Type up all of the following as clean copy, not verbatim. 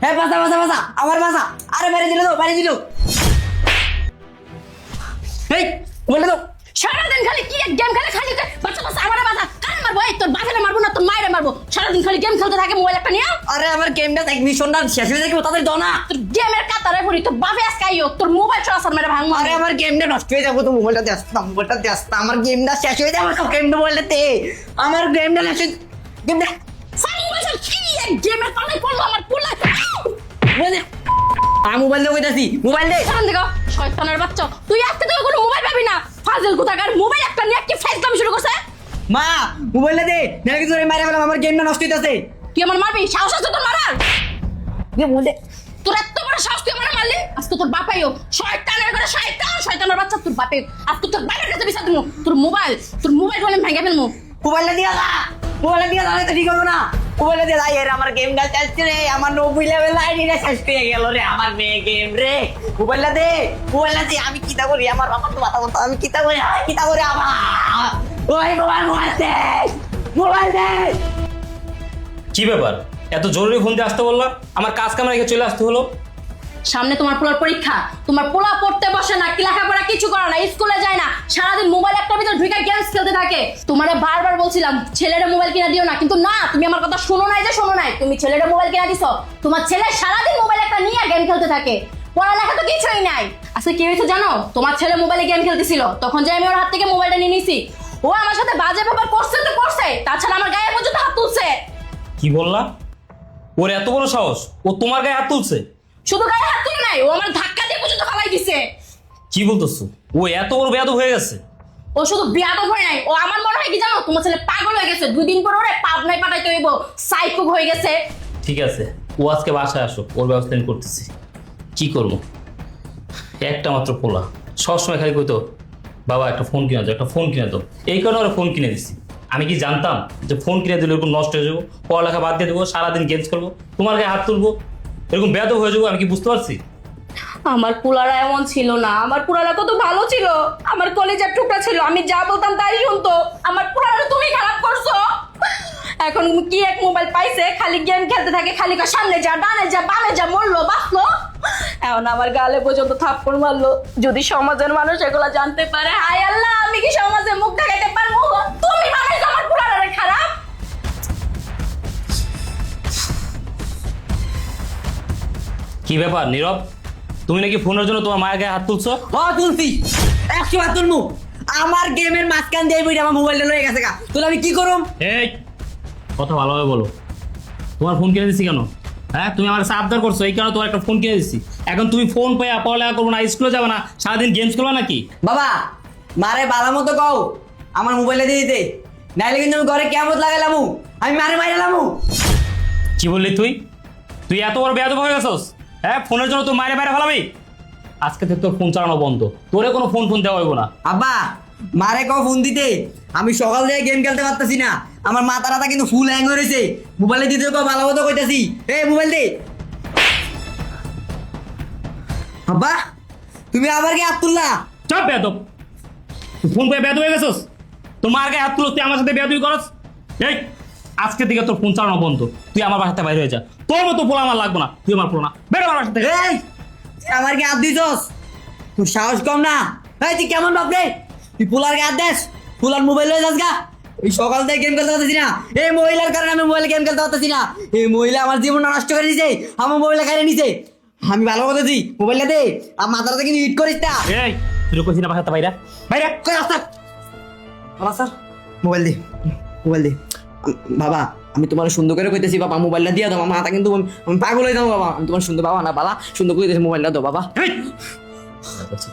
হ্যাঁ বাসা বাসা বাসা আমার বাসা। আরে বাইরে দিল তো বাইরে দিল। এই বলে তো সারাদিন খালি কি এক গেম খেলে খালি বাচ্চা বাচ্চা আমার বাচ্চা কান মারবো এই তোর বাপেরে মারবো না তোর মায়েরে মারবো সারাদিন খালি গেম খেলতে থাকে মোবাইল একটা নিয়ে আরে আমার গেমটা মিশনটা শেষ হয়ে যাবে তাদের দাও না। তোর গেমের কাতারে পড়ি তোর বাপে আজকে আইও তোর মোবাইল ট্রান্সফার মেরে ভাঙবো আরে আমার গেমটা নষ্ট হয়ে যাবো তো মোবাইলটা দিয়ে আসতাম আমার গেমটা শেষ হয়ে যাবে গেমটা মোবাইলটাতে আমার গেমটা শেষ গেমটা সারি বছর কি এক গেমের কানে পড়লো আমার পোলা আমি মোবাইল দিয়ে কইতাছি মোবাইল দে সারান দেখো শয়তানের বাচ্চা তুই আজকে তো কোনো মোবাইল পাবি না ফাজিল কোথাকার মোবাইল একটা নিয়ে কি ফাইল কাম শুরু করছে মা মোবাইলটা দে নাকি তোরে মারা গেলাম আমার গেমটা নষ্ট হইতাছে। তুই আমার মারবি সাহস আছে তোর মারার মোবাইল দে তোর এত বড় সাহস তুই আমার মারলি আজকে তোর বাপাইও শয়তানের করে শয়তানের বাচ্চা তোর বাপে আজকে তোর বাপের কাছে বিচার দিমু তোর মোবাইল বলে ভেঙে ফেলমু মোবাইলটা দিয়া যা মোবাইলটা দিয়া যাবে তো ঠিক হবে না মোবাইলটা দিয়ে যাই এর আমার গেমটা শেষ রে আমার 90 লেভেল আইডিটা শেষ হয়ে গেল রে আমার মেয়ে গেম রে মোবাইলটা দে আমি কিতা করি আমার বাবা তো মাথা মতো আমি কিতা করি আমার ওই মোবাইল দে কি ব্যাপার এত জরুরি ফোন দিয়ে আসতে বললাম আমার কাজ কাম রেখে চলে আসতে হলো। সামনে তোমার পোলার পরীক্ষা তোমার পোলা পড়তে বসে না কি লেখাপড়া কিছু করে না স্কুলে যায় না সারাদিন মোবাইল একটা ভিতর ঢুকে গেমস খেলতে থাকে তোমারে বারবার বলছিলাম ছেলেরা মোবাইল কিনা দিও না কিন্তু না তুমি আমার কথা শোনো নাই তুমি ছেলেরা মোবাইল কিনা দিছো তোমার ছেলে সারাদিন মোবাইল একটা নিয়ে গেম খেলতে থাকে পড়ালেখা তো কিছুই নাই আজকে কি হয়েছে জানো তোমার ছেলে মোবাইলে গেম খেলতেছিল তখন যে আমি ওর হাত থেকে মোবাইলটা নিয়ে নিছি ও আমার সাথে বাজে ব্যাপার করছে তো করছে তাছাড়া আমার গায়ে পর্যন্ত হাত তুলছে কি বললা ওর এত বড় সাহস ও তোমার গায়ে হাত তুলছে? শুধু গায়ে হাত তুলে নাই ও আমার ধাক্কা দিয়ে পর্যন্ত ফালাই দিছে কি বলতেছো ও এত বড় বেয়াদব হয়ে গেছে? ও শুধু বিয়াদব হয়ে নাই ও আমার মনে হয় কি জানো তোমার ছেলে পাগল হয়ে গেছে 2 দিন পর ওরে পাবনায় পাঠাইতে হইব সাইকো হয়ে গেছে ঠিক আছে ও আজকে বাসায় আসো ওর ব্যবস্থা আমি করতেছি। কি করবো একটা মাত্র পোলা সবসময় খালি কইতো বাবা একটা ফোন কিনে দাও একটা ফোন কিনে দাও এই কারণে ওরা ফোন কিনে দিছি। আমি কি জানতাম যে ফোন কিনে দিলে এরকম নষ্ট হয়ে যাবো পড়ালেখা বাদ দিয়ে দেবো সারাদিন গেমস করবো তোমার গায়ে হাত তুলবো এরকম বেয়াদব হয়ে যাবো আমি কি বুঝতে পারছি? আমার পুলারা এমন ছিল না আমার পুলারা কত ভালো ছিল আমার কলেজের টুকরা ছিল আমি যা বলতাম তাই শুনতো আমার পুলারা তুমি খারাপ করছো এখন কি এক মোবাইল পাইছে খালি গেম খেলতে থাকে খালি সামনে যা ডানে যা বামে যা মরলো বাঁচলো এখন আমার গালে পর্যন্ত থাপ্পড় মারলো যদি সমাজের মানুষ এগুলা জানতে পারে হায় আল্লাহ আমি কি সমাজে মুখ দেখাইতে পারবো তুমি মানুষ আমার পুলারা খারাপ কি ব্যাপার নীরব তুমি নাকি ফোনের জন্য তোমার মায়ের গায়ে হাত তুলছো? ও তুলছি 100 বার তুলমু আমার গেমের মাঝখান দিয়ে বইটা আমার মোবাইলটা লয়ে গেছে গা তুই আমি কি করুম? এই কথা ভালোভাবে বলো তোমার ফোন কিনে দিচ্ছি কেন? হ্যাঁ তুমি আমার আবদার করছো এই কারণে তোমার একটা ফোন কিনে দিচ্ছি এখন তুমি ফোন পেয়ে পড়ালেখা করবো না স্কুলে যাবে না সারাদিন গেমস করবে নাকি? বাবা মারে বালা মতো কও আমার মোবাইলটা দিয়ে দিতে নাইলে কিন্তু আমি ঘরে কেমন লাগাইলাম আমি মারে মাইরালাম। কি বললি তুই তুই এত বড় বেয়াদব হয়ে গেছস? হ্যাঁ ফোনের জন্য তুই মায়ের বাইরে ফেলাবি আজকে থেকে তোর ফোন চালানো বন্ধ তোরে কোনো ফোন দেওয়া হইব না। আব্বা মারে কও ফোন দিতে আমি সকাল থেকে গেম খেলতে পারতাছি না আমার মাথা রাতা কিন্তু ফুল হ্যাং হয়ে রয়েছে মোবাইলে দিতে কও ভালো মতো কইতাছি এই মোবাইল দে। আব্বা তুমি আবার কি হাত তুললা? চপ বেয়াদব তুই ফোন পেয়ে বেয়াদব হয়ে গেছস তোর মার গায়ে হাত তুলো তুই আমার সাথে বেয়াদবি করস। এই আজকে থেকে তোর ফোন চালানো বন্ধ তুই আমার বাসাতে বাইরে হয়ে যা তোর মতো পোলা আমার লাগবো না তুই আমার পোলা না বেরো আমার বাসা থেকে। এই তুই আমার কি হাত দিছস তোর সাহস কম না? এই তুই কেমন বাপ রে তুই পোলার গায়ে হাত দেস পোলার মোবাইল হয়ে যাস গা এই সকাল থেকে গেম খেলতে পারতেছি না এই মহিলার কারণে আমি মোবাইলে গেম খেলতে পারতেছি না এই মহিলা আমার জীবনটা নষ্ট করে দিছে আমার মোবাইলটা খাইয়ে নিছে আমি ভালো কথা দিই মোবাইলটা দে আর মাথাটা কিন্তু হিট করিস না। এই তুই কইছিস না বাসাতে বাইরে বাইরে কই রাস্তা বাবা স্যার মোবাইল দে বাবা আমি তোমার সুন্দর করে কইতেছি বাবা মোবাইলটা দিয়ে দাও আমার মাথা কিন্তু আমি পাগল হয়ে যাবো বাবা আমি তোমার সুন্দর বাবা না বাবা সুন্দর করে দিয়েছি মোবাইলটা দাও বাবা। এই!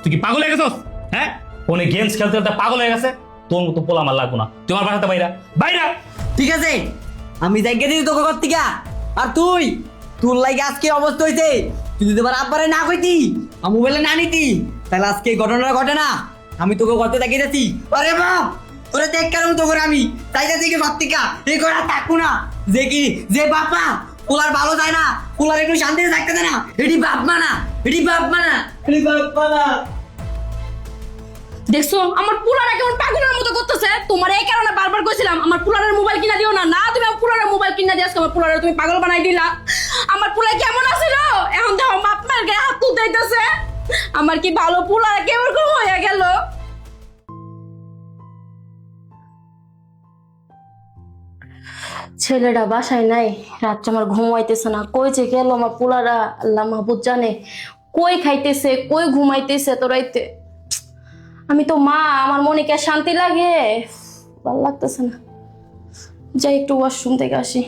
তুই কি পাগল হয়ে গেছস? হ্যাঁ ফোনে গেমস খেলতে খেলতে পাগল হয়ে গেছে তোর মতো পোলা আমার লাগবো না তুই আমার বাসাতে বাইরে বাইরে। ঠিক আছে আমি জায়গা দিই তোকে কর থেকে আর তুই তোর লাগে আজকে অবস্থা হয়েছে তুই যদি আমার আব্বারে না কইতি আর মোবাইলে না নিতি তাহলে আজকে এই ঘটনাটা ঘটে না আমি তোকে করতে তাকিয়ে যাচ্ছি আরে বাপ ওরে দেখ কেন তো করে আমি তাই যাচ্ছি কি ভাত্তিকা এই করে থাকবো না যে কি যে বাপা পোলার ভালো যায় না পোলার একটু শান্তিতে থাকতে দেয় না এটি বাপ মানা এটি বাপ মানা এটি বাপ মানা। দেখছো আমার পুলারা কেমন পাগলের মতো করতেছে তোমার এই কারণে বারবার কইছিলাম আমার পুলারের মোবাইল কিনা দিও না না তুমি আমার পুলারের মোবাইল কিনা দিয়েছো আমার পুলারের তুমি পাগল বানাই দিলা আমার পুলাই কেমন আছে আমার কি ভালো পোলা কেমন হয়ে গেল? ছেলেটা বাসায় নাই, রাত্রে আমার ঘুমাইতেছে না, কই যে গেল আমার পোলারা আল্লাহ মাহবুব জানে। কই খাইতেছে, কই ঘুমাইতেছে তো রাইতে। আমি তো মা, আমার মনে কি আর শান্তি লাগে? ভালো লাগতেছে না, যাই একটু ওয়াশরুম থেকে আসি।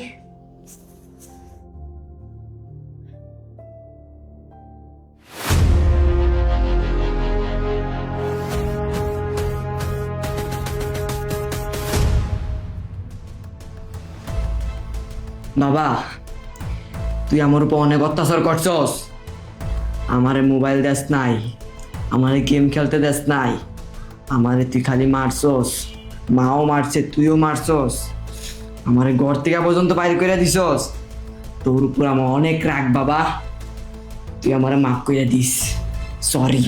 বাবা, তুই আমার উপর অনেক অত্যাচার করছস। আমারে মোবাইল দেস নাই, আমারে গেম খেলতে দেস নাই, আমারে তুই খালি মারছস, মাও মারছে, তুইও মারছস, আমারে ঘর থেকে পর্যন্ত বাইর করে দিছস। তোর উপর আমার অনেক রাগ বাবা, তুই আমারে মাফ করে দিস। সরি।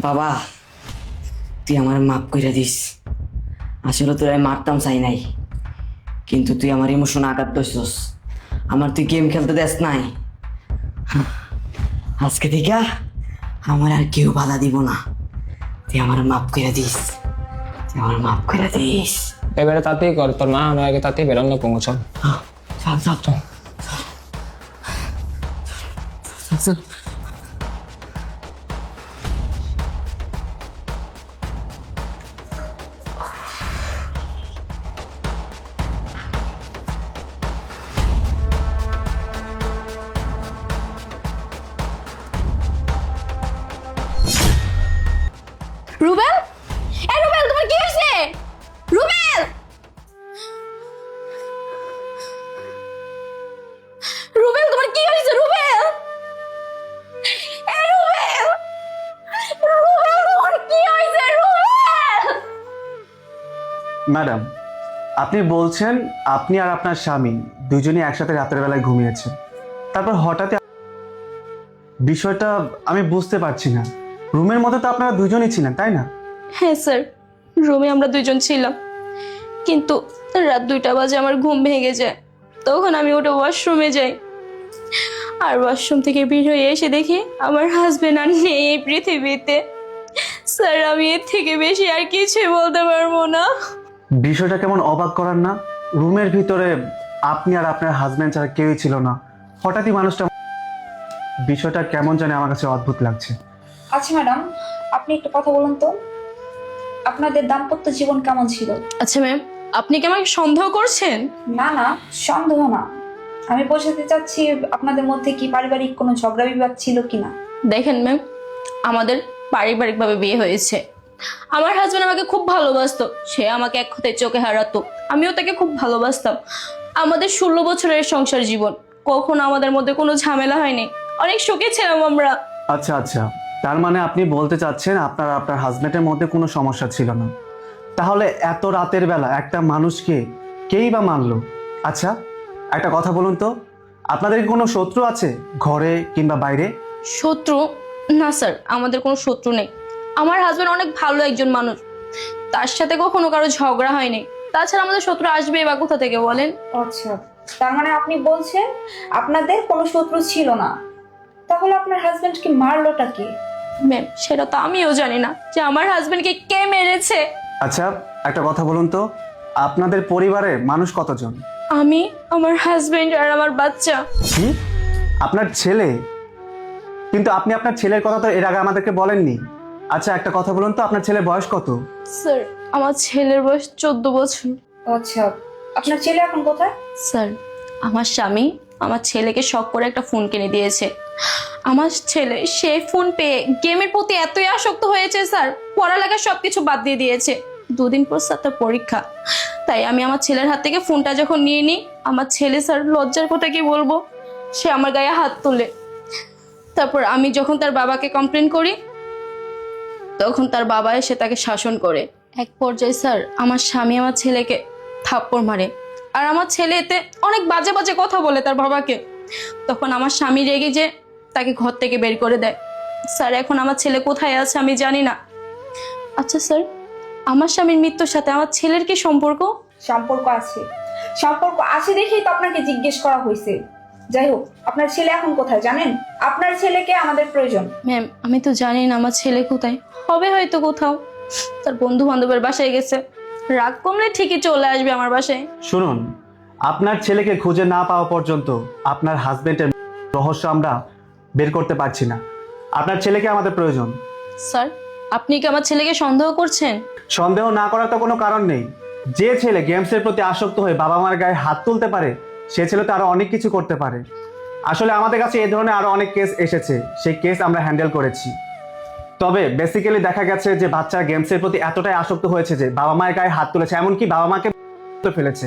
বাবা, তুই আমার মাফ করে দিস। আসলে তোর আমি মারতাম চাই নাই, কিন্তু তুই আমার ইমোশন আঘাত দিছস, আমার তুই গেম খেলতে দেস নাই। আজকে থেকে আমার আর কেউ বাধা দিব না। তুই আমার মাফ করে দিস, তুই আমার মাফ করে দিস। এবারে তাতেই কর, তোর মা আমার আগে তাতেই বেরোনো পৌঁছ। চল চল চল চল। রুবেল, এই রুবেল, তোমার কি হয়েছে? রুবেল, রুবেল, তোমার কি হয়েছে? রুবেল, এই রুবেল, রুবেল, তোমার কি হয়েছে? রুবেল! ম্যাডাম, আপনি বলছেন আপনি আর আপনার স্বামী দুজনই একসাথে রাতের বেলায় ঘুমিয়েছেন, তারপর হঠাৎ বিষয়টা আমি বুঝতে পারছি না। রুমের মধ্যে তো আপনারা দুজনই ছিলেন, তাই না? হ্যাঁ স্যার, রুমে আমরা দুজন ছিলাম, কিন্তু রাত 2টা বাজে আমার ঘুম ভেঙে যায়। তখন আমি ওটা ওয়াশরুমে যাই, আর ওয়াশরুম থেকে বের হয়ে এসে দেখি আমার হাজবেন্ড আর নেই এই পৃথিবীতে। স্যার, আমি এর থেকে বেশি আর কিছুই বলতে পারবো না। বিষয়টা কেমন অবাক করার না? রুমের ভিতরে আপনি আর আপনার হাজবেন্ড ছাড়া কেউই ছিল না, হঠাৎই মানুষটা, বিষয়টা কেমন জানি আমার কাছে অদ্ভুত লাগছে। আচ্ছা ম্যাডাম, আপনি একটা কথা বলুন তো, আপনাদের দাম্পত্য জীবন কেমন ছিল? আচ্ছা ম্যাম, আপনি কি আমাকে সন্দেহ করছেন? না না, সন্দেহ না, আমি বোঝাতে চাচ্ছি আপনাদের মধ্যে কি পারিবারিক কোনো ঝগড়া বিবাদ ছিল কিনা। দেখেন ম্যাম, আমাদের পারিবারিকভাবে বিয়ে হয়েছে। আমার হাজবেন্ড আমাকে খুব ভালোবাসতো, সে আমাকে এক কথায় চোখে হারাতো, আমিও তাকে খুব ভালোবাসতাম। আমাদের 16 বছরের সংসার জীবন, কখনো আমাদের মধ্যে কোনো ঝামেলা হয়নি, অনেক সুখে ছিলাম আমরা। আচ্ছা আচ্ছা, তার মানে আপনি বলতে চাচ্ছেন আপনার আপনার হাজবেন্ডের মধ্যে কোনো সমস্যা ছিল না। তাহলে এত রাতের বেলা একটা মানুষকে কেই বা মানলো? আচ্ছা, একটা কথা বলুন তো, আপনাদের কি কোনো শত্রু আছে ঘরে কিংবা বাইরে? শত্রু? না স্যার, আমাদের কোনো শত্রু নেই। আমার হাজবেন্ড অনেক ভালো একজন মানুষ, তার সাথে কখনো কারো ঝগড়া হয়নি। তাছাড়া আমাদের শত্রু আসবে বা কোথা থেকে বলেন? আচ্ছা, তার মানে আপনি বলছেন আপনাদের কোনো শত্রু ছিল না, তাহলে আপনার হাজবেন্ডকে মারলোটা কে? ম্যাম, সেটা তো আমিও জানি না যে আমার হাজবেন্ডকে কে মেরেছে। আচ্ছা, একটা কথা বলুন তো, আপনাদের পরিবারে মানুষ কতজন? আমি, আমার হাজবেন্ড আর আমার বাচ্চা। কি, আপনার ছেলে? কিন্তু আপনি আপনার ছেলের কথা তো এর আগে আমাদেরকে বলেননি। আচ্ছা, একটা কথা বলুন তো, আপনার ছেলের বয়স কত? স্যার, আমার ছেলের বয়স 14 বছর। আচ্ছা, আপনার ছেলে এখন কোথায়? স্যার, আমার স্বামী আমার ছেলেকে শখ করে একটা ফোন কিনে দিয়েছে। আমার ছেলে সেই ফোন পেয়ে গেমের প্রতি এতই আসক্ত হয়েছে স্যার, পড়ালেখা সবকিছু বাদ দিয়ে দিয়েছে। 2 দিন পর স্যার তার পরীক্ষা, তাই আমি আমার ছেলের হাত থেকে ফোনটা যখন নিয়ে নিই, আমার ছেলে স্যার লজ্জার কথা কি বলবো, সে আমার গায়ে হাত তুলে। তারপর আমি যখন তার বাবাকে কমপ্লেন করি তখন তার বাবা এসে তাকে শাসন করে। এক পর্যায়ে স্যার আমার স্বামী আমার ছেলেকে থাপ্পড় মারে, আর আমার ছেলে এতে অনেক বাজে বাজে কথা বলে তার বাবাকে। তখন আমার স্বামী রেগে যে তাকে ঘর থেকে বের করে দেয়। স্যার এখন আমার ছেলে কোথায় আছে আমি জানি না। আচ্ছা স্যার, আমার স্বামীর মৃত্যুর সাথে আমার ছেলের কি সম্পর্ক? সম্পর্ক আছে, সম্পর্ক আছে দেখেই তো আপনাকে জিজ্ঞেস করা হয়েছে। যাই হোক, আপনার ছেলে এখন কোথায় জানেন? আপনার ছেলেকে আমাদের প্রয়োজন। ম্যাম আমি তো জানি না আমার ছেলে কোথায়, হবে হয়তো কোথাও তার বন্ধু বান্ধবের বাসায় গেছে, রাগ কমলে ঠিকই চলে আসবে আমার বাসায়। শুনুন, আপনার ছেলেকে খুঁজে না পাওয়া পর্যন্ত আপনার হাজবেন্ডের রহস্য আমরা বের করতে পারছি না। আপনার ছেলেকে আমাদের প্রয়োজন। স্যার আপনি কি আমার ছেলেকে সন্দেহ করছেন? সন্দেহ না করার তো কোনো কারণ নেই। যে ছেলে গেমসের প্রতি আসক্ত হয়ে বাবা মার গায়ে হাত তুলতে পারে, সে ছেলে তো আরো অনেক কিছু করতে পারে। আসলে আমাদের কাছে এই ধরনের আরো অনেক কেস এসেছে, সেই কেস আমরা হ্যান্ডেল করেছি। তবে বেসিক্যালি দেখা গেছে যে বাচ্চা গেমসের প্রতি এতটাই আসক্ত হয়েছে যে বাবা মায়ের গায়ে হাত তুলেছে, এমনকি বাবা মাকে ফেলেছে।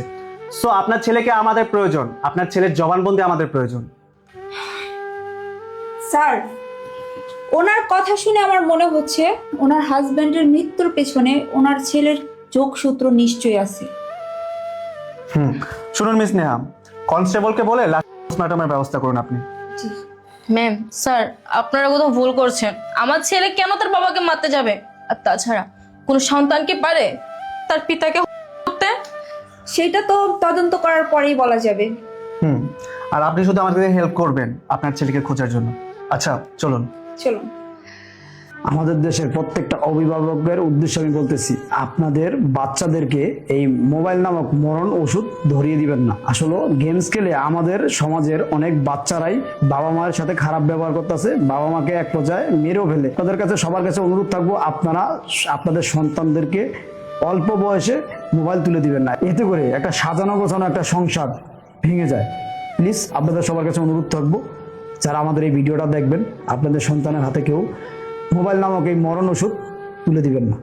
সো আপনার ছেলেকে আমাদের প্রয়োজন, আপনার ছেলের জবানবন্দি আমাদের প্রয়োজন। স্যার, ওনার কথা শুনে আমার মনে হচ্ছে ওনার হাজবেন্ডের মৃত্যুর পেছনে ওনার ছেলের যোগসূত্র নিশ্চয়ই আছে। শুনুন মিস নেহা, কনস্টেবলকে বলে পোস্টমর্টমের ব্যবস্থা করুন আপনি। জি। ম্যাম স্যার আপনারা কোথাও ভুল করছেন, আমার ছেলে কেন তার বাবাকে মারতে যাবে? আর তাছাড়া কোনো সন্তান কি পারে তার পিতাকে হত্যা? সেটা তো তদন্ত করার পরেই বলা যাবে। আর আপনি শুধু আমাদের হেল্প করবেন আপনার ছেলেকে খোঁজার জন্য। আচ্ছা চলুন। চলুন। আমাদের দেশের প্রত্যেকটা অভিভাবকের উদ্দেশ্যে আমি বলতেছি, আপনাদের বাচ্চাদেরকে এই মোবাইল নামক মরণ ওষুধ ধরিয়ে দিবেন না। আসলে গেমস খেলে আমাদের সমাজের অনেক বাচ্চারাই বাবা মায়ের সাথে খারাপ ব্যবহার করতেছে, বাবা মাকে এক পর্যায়ে মেরেও ফেলে। তাদের কাছে সবার কাছে অনুরোধ থাকবো, আপনারা আপনাদের সন্তানদেরকে অল্প বয়সে মোবাইল তুলে দিবেন না। এতে করে একটা সাজানো গোছানো একটা সংসার ভেঙে যায়। প্লিজ আপনাদের সবার কাছে অনুরোধ থাকবো, যারা আমাদের এই ভিডিওটা দেখবেন, আপনাদের সন্তানের হাতে কেউ মোবাইল নামক এই মরণ ওষুধ তুলে দিবেন না।